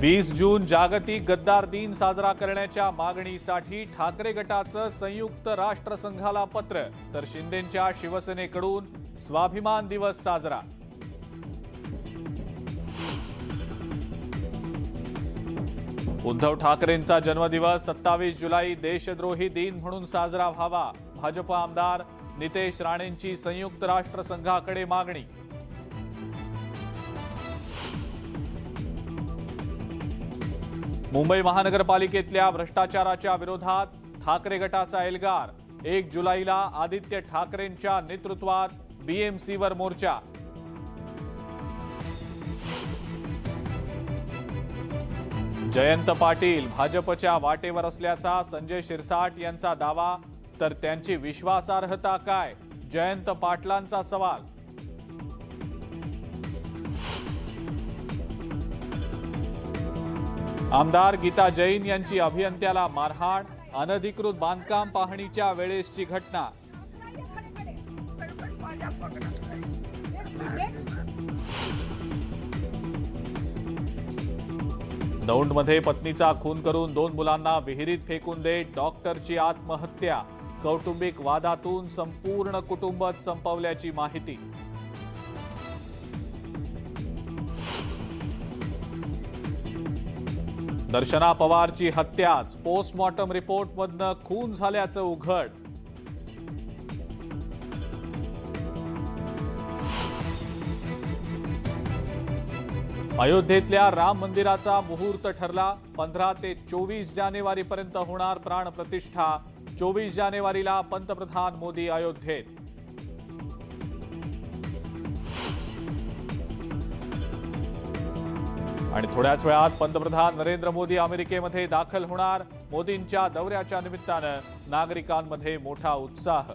20 जून जागतिक गद्दार दिन साजरा करण्याच्या मागणीसाठी ठाकरे गटाचं संयुक्त राष्ट्रसंघाला पत्र, तर शिंदेंच्या शिवसेनेकडून स्वाभिमान दिवस साजरा. उद्धव ठाकरेंचा जन्मदिवस 27 जुलै देशद्रोही दिन म्हणून साजरा व्हावा. भाजप आमदार नितेश राणेंची संयुक्त राष्ट्रसंघाकडे मागणी. मुंबई महानगरपालिकेतल्या भ्रष्टाचाराच्या विरोधात ठाकरे गटाचा एल्गार. 1 जुलैला आदित्य ठाकरेंच्या नेतृत्वात बीएमसीवर मोर्चा. जयंत पाटील भाजपच्या वाटेवर असल्याचा संजय शिरसाट यांचा दावा, तर त्यांची विश्वासार्हता काय? जयंत पाटलांचा सवाल. आमदार गीता जैन यांची अभियंत्याला मारहाण. अनधिकृत बांधकाम पाहणीच्या वेळेसची घटना. दौंडमध्ये पत्नीचा खून करून 2 मुलांना विहिरीत फेकून देत डॉक्टरची आत्महत्या. कौटुंबिक वादातून संपूर्ण कुटुंबच संपवल्याची माहिती. दर्शना पवारची हत्याच. पोस्टमॉर्टम रिपोर्टमधनं खून झाल्याचं उघड. अयोध्येतल्या राम मंदिराचा मुहूर्त ठरला. 15 ते 24 जानेवारीपर्यंत होणार प्राणप्रतिष्ठा. 24 जानेवारीला पंतप्रधान मोदी अयोध्येत. आणि थोड्याच वेळात पंतप्रधान नरेंद्र मोदी अमेरिकेमध्ये दाखल होणार. मोदींच्या दौऱ्याच्या निमित्तानं नागरिकांमध्ये मोठा उत्साह.